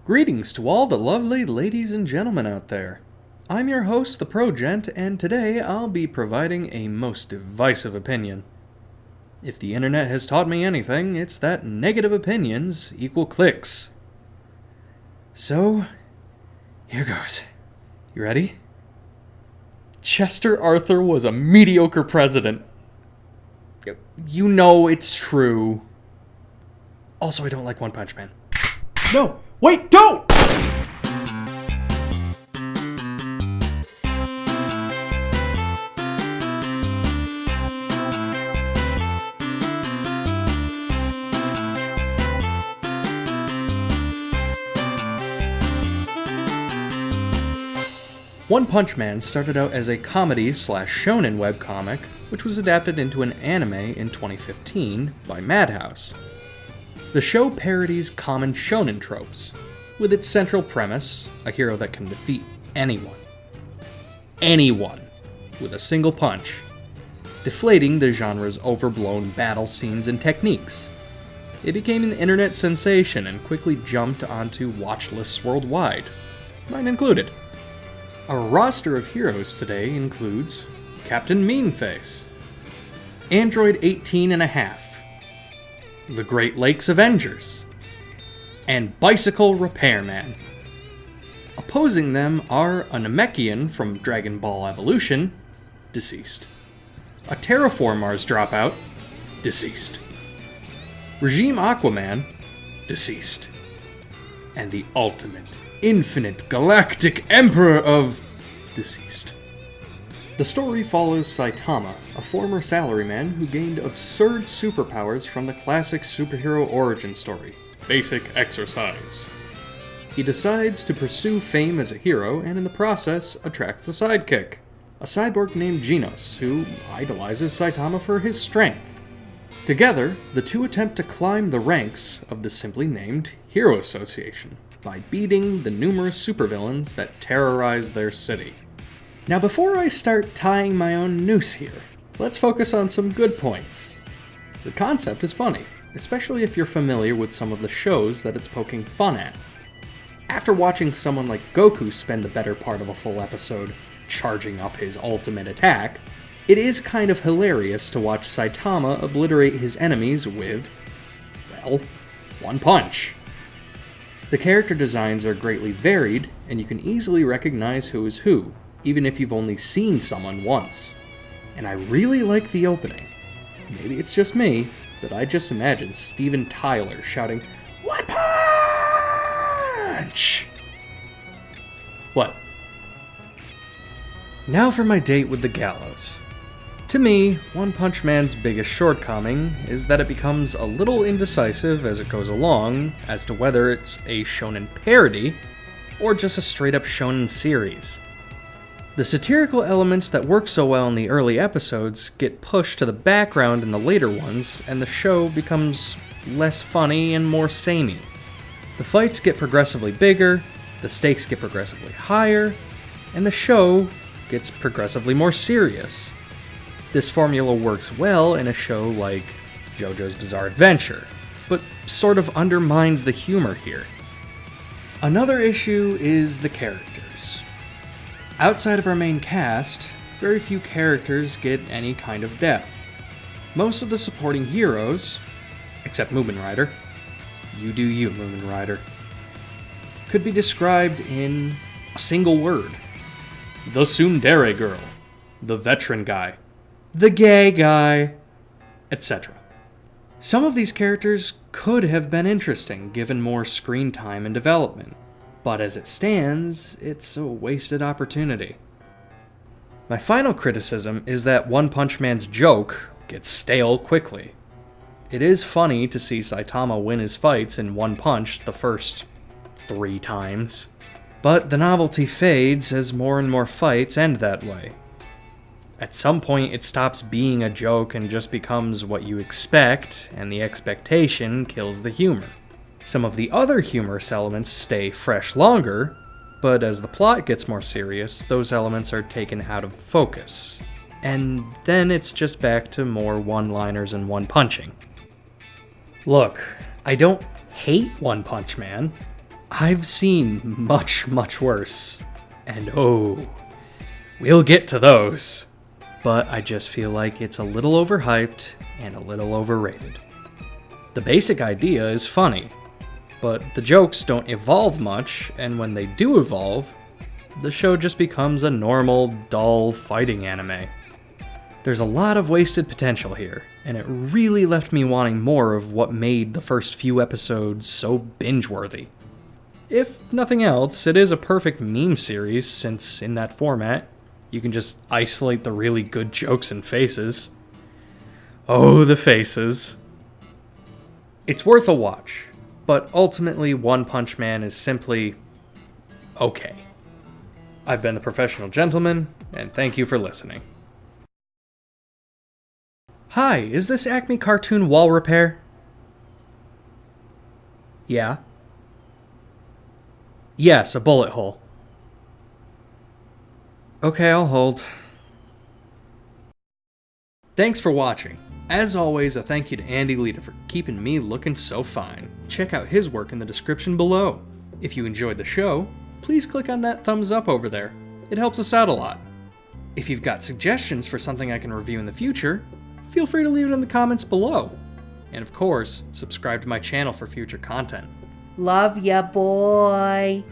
Greetings to all the lovely ladies and gentlemen out there. I'm your host, the ProGent, and today I'll be providing a most divisive opinion. If the internet has taught me anything, it's that negative opinions equal clicks. So, here goes. You ready? Chester Arthur was a mediocre president. You know it's true. Also, I don't like One Punch Man. No! Wait, don't! One Punch Man started out as a comedy/shonen webcomic, which was adapted into an anime in 2015 by Madhouse. The show parodies common shonen tropes, with its central premise, a hero that can defeat anyone, with a single punch, deflating the genre's overblown battle scenes and techniques. It became an internet sensation and quickly jumped onto watch lists worldwide, mine included. Our roster of heroes today includes Captain Meanface, Android 18.5, the Great Lakes Avengers, and Bicycle Repairman. Opposing them are a Namekian from Dragon Ball Evolution, deceased. A Terraform Mars dropout, deceased. Regime Aquaman, deceased. And the ultimate, infinite, galactic emperor of deceased. The story follows Saitama, a former salaryman who gained absurd superpowers from the classic superhero origin story, Basic Exercise. He decides to pursue fame as a hero and in the process attracts a sidekick, a cyborg named Genos, who idolizes Saitama for his strength. Together, the two attempt to climb the ranks of the simply named Hero Association by beating the numerous supervillains that terrorize their city. Now before I start tying my own noose here, let's focus on some good points. The concept is funny, especially if you're familiar with some of the shows that it's poking fun at. After watching someone like Goku spend the better part of a full episode charging up his ultimate attack, it is kind of hilarious to watch Saitama obliterate his enemies with, well, one punch. The character designs are greatly varied, and you can easily recognize who is who, even if you've only seen someone once. And I really like the opening. Maybe it's just me, but I just imagine Steven Tyler shouting, "One punch!" What? Now for my date with the gallows. To me, One Punch Man's biggest shortcoming is that it becomes a little indecisive as it goes along as to whether it's a shonen parody or just a straight-up shonen series. The satirical elements that work so well in the early episodes get pushed to the background in the later ones, and the show becomes less funny and more samey. The fights get progressively bigger, the stakes get progressively higher, and the show gets progressively more serious. This formula works well in a show like JoJo's Bizarre Adventure, but sort of undermines the humor here. Another issue is the characters. Outside of our main cast, very few characters get any kind of depth. Most of the supporting heroes, except Moomin Rider, you do you, Moomin Rider, could be described in a single word. The tsundere girl, the veteran guy, the gay guy, etc. Some of these characters could have been interesting given more screen time and development, but as it stands, it's a wasted opportunity. My final criticism is that One Punch Man's joke gets stale quickly. It is funny to see Saitama win his fights in one punch the first 3 times, but the novelty fades as more and more fights end that way. At some point, it stops being a joke and just becomes what you expect, and the expectation kills the humor. Some of the other humorous elements stay fresh longer, but as the plot gets more serious, those elements are taken out of focus. And then it's just back to more one-liners and one-punching. Look, I don't hate One Punch Man. I've seen much, much worse. And oh, we'll get to those. But I just feel like it's a little overhyped and a little overrated. The basic idea is funny, but the jokes don't evolve much, and when they do evolve, the show just becomes a normal, dull fighting anime. There's a lot of wasted potential here, and it really left me wanting more of what made the first few episodes so binge-worthy. If nothing else, it is a perfect meme series, since in that format, you can just isolate the really good jokes and faces. Oh, the faces. It's worth a watch, but ultimately One Punch Man is simply okay. I've been the Professional Gentleman, and thank you for listening. Hi, is this Acme Cartoon Wall Repair? Yeah. Yes, a bullet hole. Okay, I'll hold. Thanks for watching. As always, a thank you to Andy Lita for keeping me looking so fine. Check out his work in the description below. If you enjoyed the show, please click on that thumbs up over there. It helps us out a lot. If you've got suggestions for something I can review in the future, feel free to leave it in the comments below. And of course, subscribe to my channel for future content. Love ya, boy.